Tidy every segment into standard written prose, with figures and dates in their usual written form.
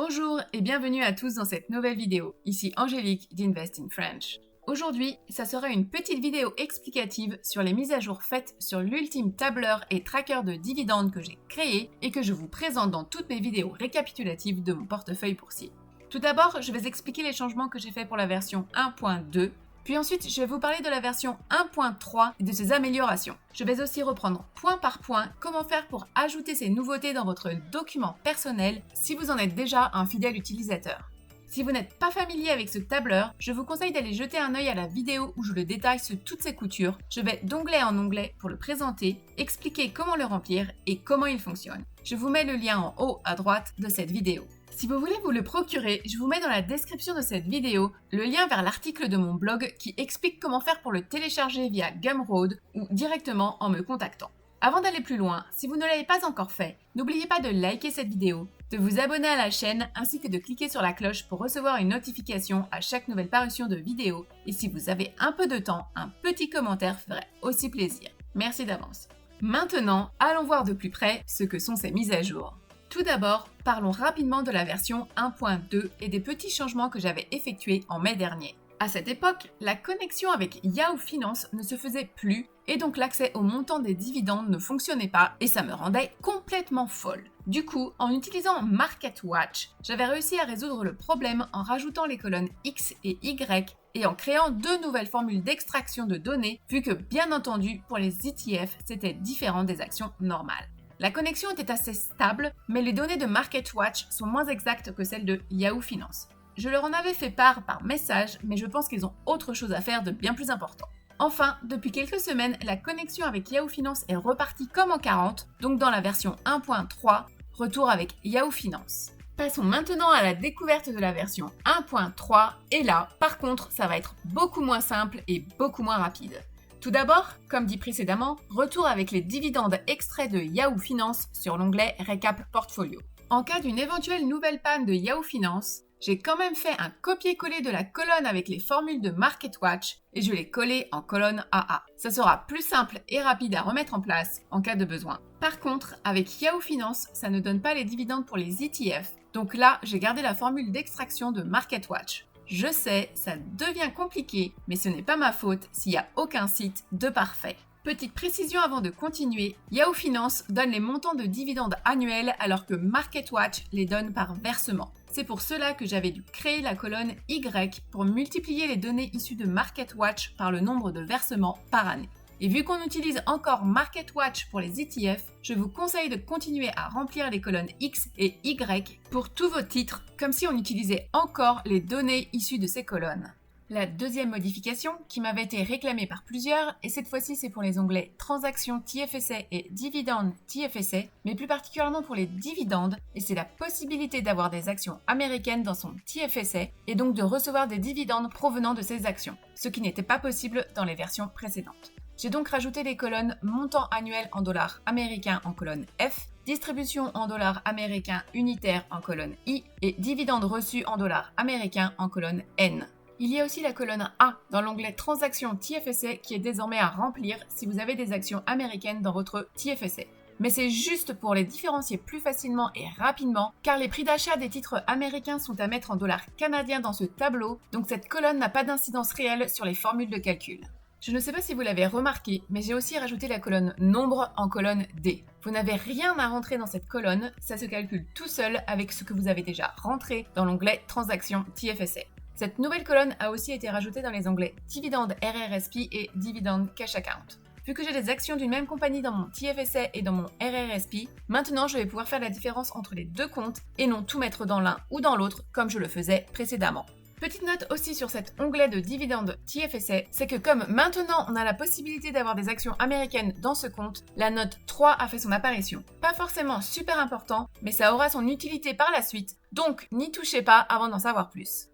Bonjour et bienvenue à tous dans cette nouvelle vidéo. Ici Angélique d'Invest in French. Aujourd'hui, ça sera une petite vidéo explicative sur les mises à jour faites sur l'ultime tableur et tracker de dividendes que j'ai créé et que je vous présente dans toutes mes vidéos récapitulatives de mon portefeuille boursier. Tout d'abord, je vais expliquer les changements que j'ai faits pour la version 1.2. Puis ensuite, je vais vous parler de la version 1.3 et de ses améliorations. Je vais aussi reprendre point par point comment faire pour ajouter ces nouveautés dans votre document personnel si vous en êtes déjà un fidèle utilisateur. Si vous n'êtes pas familier avec ce tableur, je vous conseille d'aller jeter un œil à la vidéo où je le détaille sous toutes ses coutures. Je vais d'onglet en onglet pour le présenter, expliquer comment le remplir et comment il fonctionne. Je vous mets le lien en haut à droite de cette vidéo. Si vous voulez vous le procurer, je vous mets dans la description de cette vidéo le lien vers l'article de mon blog qui explique comment faire pour le télécharger via Gumroad ou directement en me contactant. Avant d'aller plus loin, si vous ne l'avez pas encore fait, n'oubliez pas de liker cette vidéo, de vous abonner à la chaîne ainsi que de cliquer sur la cloche pour recevoir une notification à chaque nouvelle parution de vidéo. Et si vous avez un peu de temps, un petit commentaire ferait aussi plaisir. Merci d'avance. Maintenant, allons voir de plus près ce que sont ces mises à jour. Tout d'abord, parlons rapidement de la version 1.2 et des petits changements que j'avais effectués en mai dernier. À cette époque, la connexion avec Yahoo Finance ne se faisait plus et donc l'accès au montant des dividendes ne fonctionnait pas et ça me rendait complètement folle. Du coup, en utilisant MarketWatch, j'avais réussi à résoudre le problème en rajoutant les colonnes X et Y et en créant deux nouvelles formules d'extraction de données vu que bien entendu pour les ETF c'était différent des actions normales. La connexion était assez stable, mais les données de MarketWatch sont moins exactes que celles de Yahoo Finance. Je leur en avais fait part par message, mais je pense qu'ils ont autre chose à faire de bien plus important. Enfin, depuis quelques semaines, la connexion avec Yahoo Finance est repartie comme en 40, donc dans la version 1.3, retour avec Yahoo Finance. Passons maintenant à la découverte de la version 1.3, et là, par contre, ça va être beaucoup moins simple et beaucoup moins rapide. Tout d'abord, comme dit précédemment, retour avec les dividendes extraits de Yahoo Finance sur l'onglet Récap Portfolio. En cas d'une éventuelle nouvelle panne de Yahoo Finance, j'ai quand même fait un copier-coller de la colonne avec les formules de MarketWatch et je l'ai collé en colonne AA. Ça sera plus simple et rapide à remettre en place en cas de besoin. Par contre, avec Yahoo Finance, ça ne donne pas les dividendes pour les ETF. Donc là, j'ai gardé la formule d'extraction de MarketWatch. Je sais, ça devient compliqué, mais ce n'est pas ma faute s'il n'y a aucun site de parfait. Petite précision avant de continuer, Yahoo Finance donne les montants de dividendes annuels alors que MarketWatch les donne par versement. C'est pour cela que j'avais dû créer la colonne Y pour multiplier les données issues de MarketWatch par le nombre de versements par année. Et vu qu'on utilise encore MarketWatch pour les ETF, je vous conseille de continuer à remplir les colonnes X et Y pour tous vos titres, comme si on utilisait encore les données issues de ces colonnes. La deuxième modification, qui m'avait été réclamée par plusieurs, et cette fois-ci c'est pour les onglets Transactions TFSA et Dividendes TFSA, mais plus particulièrement pour les dividendes, et c'est la possibilité d'avoir des actions américaines dans son TFSA, et donc de recevoir des dividendes provenant de ces actions, ce qui n'était pas possible dans les versions précédentes. J'ai donc rajouté les colonnes montant annuel en dollars américains en colonne F, distribution en dollars américains unitaire en colonne I et dividendes reçus en dollars américains en colonne N. Il y a aussi la colonne A dans l'onglet Transactions TFSA qui est désormais à remplir si vous avez des actions américaines dans votre TFSA. Mais c'est juste pour les différencier plus facilement et rapidement car les prix d'achat des titres américains sont à mettre en dollars canadiens dans ce tableau, donc cette colonne n'a pas d'incidence réelle sur les formules de calcul. Je ne sais pas si vous l'avez remarqué, mais j'ai aussi rajouté la colonne Nombre en colonne D. Vous n'avez rien à rentrer dans cette colonne, ça se calcule tout seul avec ce que vous avez déjà rentré dans l'onglet Transactions TFSA. Cette nouvelle colonne a aussi été rajoutée dans les onglets Dividendes RRSP et Dividendes Cash Account. Vu que j'ai des actions d'une même compagnie dans mon TFSA et dans mon RRSP, maintenant je vais pouvoir faire la différence entre les deux comptes et non tout mettre dans l'un ou dans l'autre comme je le faisais précédemment. Petite note aussi sur cet onglet de dividendes TFSA, c'est que comme maintenant on a la possibilité d'avoir des actions américaines dans ce compte, la note 3 a fait son apparition. Pas forcément super important, mais ça aura son utilité par la suite, donc n'y touchez pas avant d'en savoir plus.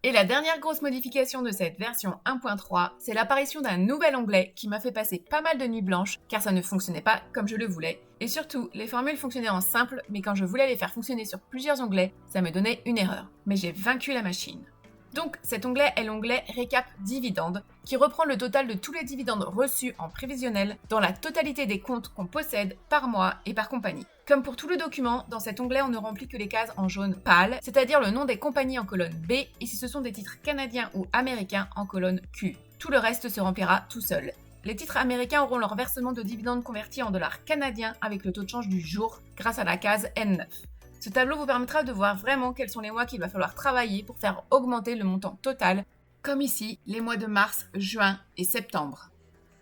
Et la dernière grosse modification de cette version 1.3, c'est l'apparition d'un nouvel onglet qui m'a fait passer pas mal de nuits blanches car ça ne fonctionnait pas comme je le voulais. Et surtout, les formules fonctionnaient en simple, mais quand je voulais les faire fonctionner sur plusieurs onglets, ça me donnait une erreur. Mais j'ai vaincu la machine. Donc cet onglet est l'onglet Récap Dividendes qui reprend le total de tous les dividendes reçus en prévisionnel dans la totalité des comptes qu'on possède par mois et par compagnie. Comme pour tout le document, dans cet onglet, on ne remplit que les cases en jaune pâle, c'est-à-dire le nom des compagnies en colonne B et si ce sont des titres canadiens ou américains en colonne Q. Tout le reste se remplira tout seul. Les titres américains auront leur versement de dividendes convertis en dollars canadiens avec le taux de change du jour grâce à la case N9. Ce tableau vous permettra de voir vraiment quels sont les mois qu'il va falloir travailler pour faire augmenter le montant total, comme ici les mois de mars, juin et septembre.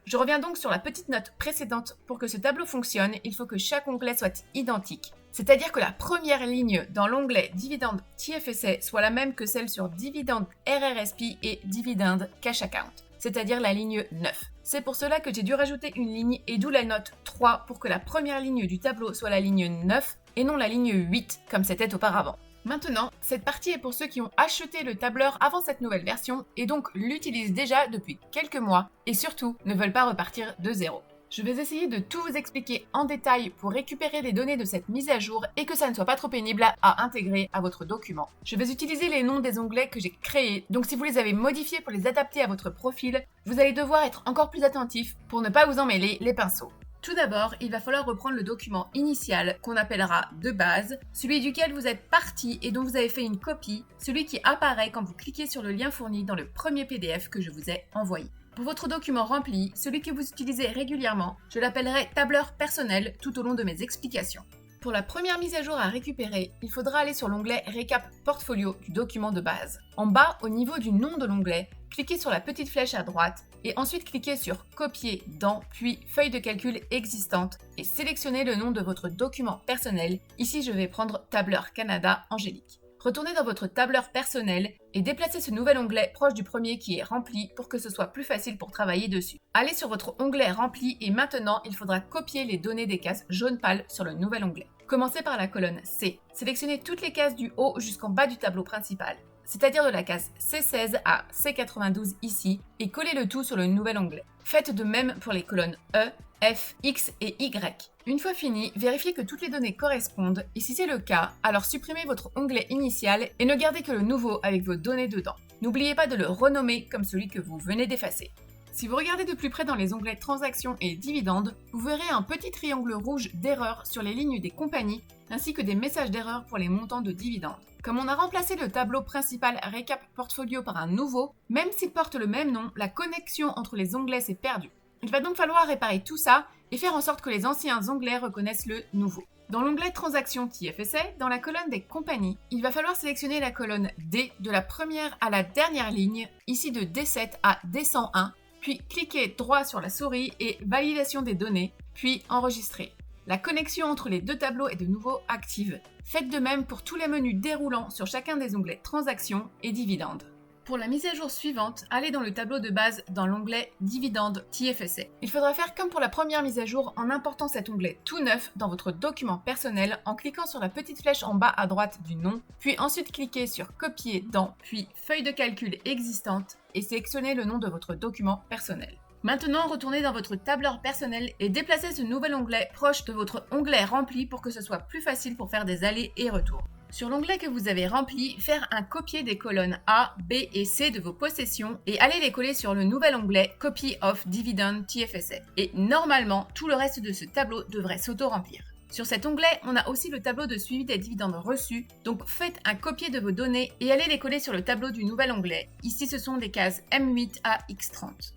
Je reviens donc sur la petite note précédente. Pour que ce tableau fonctionne, il faut que chaque onglet soit identique. C'est-à-dire que la première ligne dans l'onglet Dividende TFSA soit la même que celle sur Dividende RRSP et Dividende Cash Account, c'est-à-dire la ligne 9. C'est pour cela que j'ai dû rajouter une ligne et d'où la note 3 pour que la première ligne du tableau soit la ligne 9 et non la ligne 8 comme c'était auparavant. Maintenant, cette partie est pour ceux qui ont acheté le tableur avant cette nouvelle version et donc l'utilisent déjà depuis quelques mois et surtout ne veulent pas repartir de zéro. Je vais essayer de tout vous expliquer en détail pour récupérer les données de cette mise à jour et que ça ne soit pas trop pénible à intégrer à votre document. Je vais utiliser les noms des onglets que j'ai créés, donc si vous les avez modifiés pour les adapter à votre profil, vous allez devoir être encore plus attentif pour ne pas vous emmêler les pinceaux. Tout d'abord, il va falloir reprendre le document initial qu'on appellera de base, celui duquel vous êtes parti et dont vous avez fait une copie, celui qui apparaît quand vous cliquez sur le lien fourni dans le premier PDF que je vous ai envoyé. Pour votre document rempli, celui que vous utilisez régulièrement, je l'appellerai tableur personnel tout au long de mes explications. Pour la première mise à jour à récupérer, il faudra aller sur l'onglet Récap Portfolio du document de base. En bas, au niveau du nom de l'onglet, cliquez sur la petite flèche à droite et ensuite cliquez sur Copier dans, puis Feuille de calcul existante et sélectionnez le nom de votre document personnel. Ici, je vais prendre Tableur Canada Angélique. Retournez dans votre tableur personnel et déplacez ce nouvel onglet proche du premier qui est rempli pour que ce soit plus facile pour travailler dessus. Allez sur votre onglet rempli et maintenant, il faudra copier les données des cases jaune pâle sur le nouvel onglet. Commencez par la colonne C. Sélectionnez toutes les cases du haut jusqu'en bas du tableau principal, c'est-à-dire de la case C16 à C92 ici, et collez le tout sur le nouvel onglet. Faites de même pour les colonnes E, F, X et Y. Une fois fini, vérifiez que toutes les données correspondent et si c'est le cas, alors supprimez votre onglet initial et ne gardez que le nouveau avec vos données dedans. N'oubliez pas de le renommer comme celui que vous venez d'effacer. Si vous regardez de plus près dans les onglets Transactions et Dividendes, vous verrez un petit triangle rouge d'erreur sur les lignes des compagnies ainsi que des messages d'erreur pour les montants de dividendes. Comme on a remplacé le tableau principal Récap Portfolio par un nouveau, même s'il porte le même nom, la connexion entre les onglets s'est perdue. Il va donc falloir réparer tout ça et faire en sorte que les anciens onglets reconnaissent le nouveau. Dans l'onglet Transactions TFSA, dans la colonne des compagnies, il va falloir sélectionner la colonne D de la première à la dernière ligne, ici de D7 à D101, puis cliquez droit sur la souris et Validation des données, puis Enregistrer. La connexion entre les deux tableaux est de nouveau active. Faites de même pour tous les menus déroulants sur chacun des onglets Transactions et Dividendes. Pour la mise à jour suivante, allez dans le tableau de base dans l'onglet Dividendes TFSA. Il faudra faire comme pour la première mise à jour en important cet onglet tout neuf dans votre document personnel en cliquant sur la petite flèche en bas à droite du nom, puis ensuite cliquez sur Copier dans, puis Feuille de calcul existante et sélectionnez le nom de votre document personnel. Maintenant, retournez dans votre tableur personnel et déplacez ce nouvel onglet proche de votre onglet rempli pour que ce soit plus facile pour faire des allers et retours. Sur l'onglet que vous avez rempli, faire un copier des colonnes A, B et C de vos possessions et allez les coller sur le nouvel onglet Copy of Dividend TFSA. Et normalement, tout le reste de ce tableau devrait s'auto-remplir. Sur cet onglet, on a aussi le tableau de suivi des dividendes reçus, donc faites un copier de vos données et allez les coller sur le tableau du nouvel onglet. Ici, ce sont les cases M8 à X30.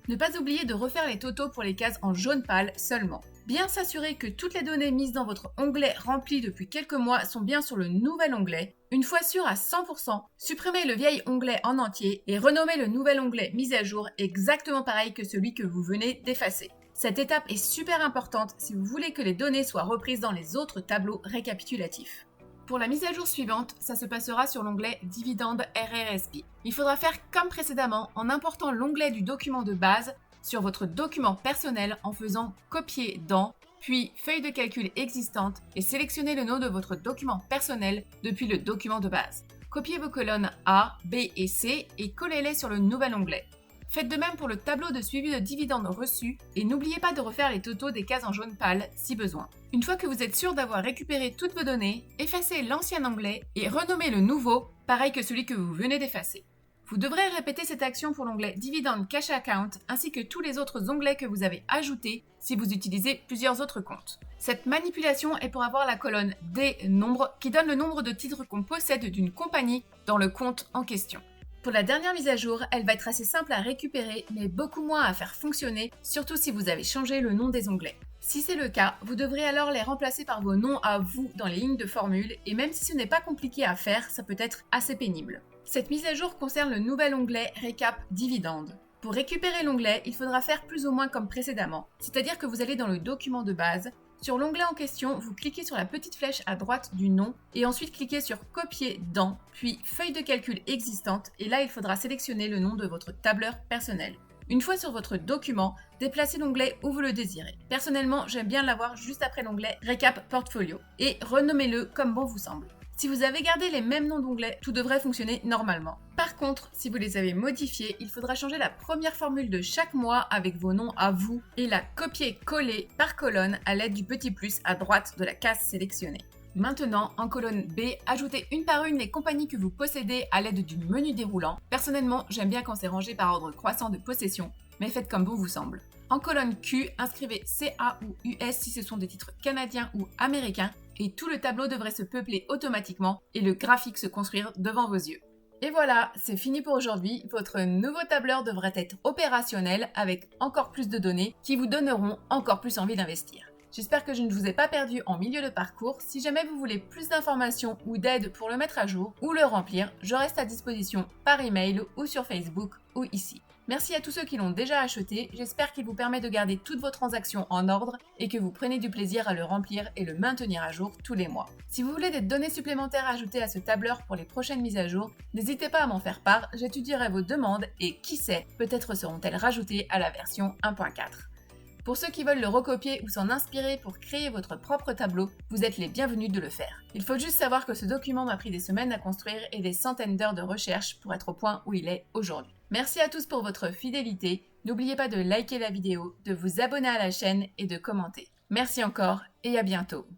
Ne pas oublier de refaire les totaux pour les cases en jaune pâle seulement. Bien s'assurer que toutes les données mises dans votre onglet rempli depuis quelques mois sont bien sur le nouvel onglet. Une fois sûr à 100%, supprimez le vieil onglet en entier et renommez le nouvel onglet mise à jour exactement pareil que celui que vous venez d'effacer. Cette étape est super importante si vous voulez que les données soient reprises dans les autres tableaux récapitulatifs. Pour la mise à jour suivante, ça se passera sur l'onglet Dividende RRSP. Il faudra faire comme précédemment en important l'onglet du document de base sur votre document personnel en faisant Copier dans, puis Feuille de calcul existante et sélectionnez le nom de votre document personnel depuis le document de base. Copiez vos colonnes A, B et C et collez-les sur le nouvel onglet. Faites de même pour le tableau de suivi de dividendes reçus et n'oubliez pas de refaire les totaux des cases en jaune pâle si besoin. Une fois que vous êtes sûr d'avoir récupéré toutes vos données, effacez l'ancien onglet et renommez le nouveau, pareil que celui que vous venez d'effacer. Vous devrez répéter cette action pour l'onglet Dividend Cash Account ainsi que tous les autres onglets que vous avez ajoutés si vous utilisez plusieurs autres comptes. Cette manipulation est pour avoir la colonne des nombres qui donne le nombre de titres qu'on possède d'une compagnie dans le compte en question. Pour la dernière mise à jour, elle va être assez simple à récupérer mais beaucoup moins à faire fonctionner, surtout si vous avez changé le nom des onglets. Si c'est le cas, vous devrez alors les remplacer par vos noms à vous dans les lignes de formule et même si ce n'est pas compliqué à faire, ça peut être assez pénible. Cette mise à jour concerne le nouvel onglet Récap Dividende. Pour récupérer l'onglet, il faudra faire plus ou moins comme précédemment, c'est-à-dire que vous allez dans le document de base. Sur l'onglet en question, vous cliquez sur la petite flèche à droite du nom et ensuite cliquez sur Copier dans, puis Feuille de calcul existante et là il faudra sélectionner le nom de votre tableur personnel. Une fois sur votre document, déplacez l'onglet où vous le désirez. Personnellement, j'aime bien l'avoir juste après l'onglet Récap Portfolio et renommez-le comme bon vous semble. Si vous avez gardé les mêmes noms d'onglets, tout devrait fonctionner normalement. Par contre, si vous les avez modifiés, il faudra changer la première formule de chaque mois avec vos noms à vous et la copier-coller par colonne à l'aide du petit plus à droite de la case sélectionnée. Maintenant, en colonne B, ajoutez une par une les compagnies que vous possédez à l'aide du menu déroulant. Personnellement, j'aime bien quand c'est rangé par ordre croissant de possession, mais faites comme bon vous semble. En colonne Q, inscrivez CA ou US si ce sont des titres canadiens ou américains, et tout le tableau devrait se peupler automatiquement et le graphique se construire devant vos yeux. Et voilà, c'est fini pour aujourd'hui. Votre nouveau tableur devrait être opérationnel avec encore plus de données qui vous donneront encore plus envie d'investir. J'espère que je ne vous ai pas perdu en milieu de parcours. Si jamais vous voulez plus d'informations ou d'aide pour le mettre à jour ou le remplir, je reste à disposition par email ou sur Facebook ou ici. Merci à tous ceux qui l'ont déjà acheté, j'espère qu'il vous permet de garder toutes vos transactions en ordre et que vous prenez du plaisir à le remplir et le maintenir à jour tous les mois. Si vous voulez des données supplémentaires ajoutées à ce tableur pour les prochaines mises à jour, n'hésitez pas à m'en faire part, j'étudierai vos demandes et qui sait, peut-être seront-elles rajoutées à la version 1.4. Pour ceux qui veulent le recopier ou s'en inspirer pour créer votre propre tableau, vous êtes les bienvenus de le faire. Il faut juste savoir que ce document m'a pris des semaines à construire et des centaines d'heures de recherche pour être au point où il est aujourd'hui. Merci à tous pour votre fidélité. N'oubliez pas de liker la vidéo, de vous abonner à la chaîne et de commenter. Merci encore et à bientôt.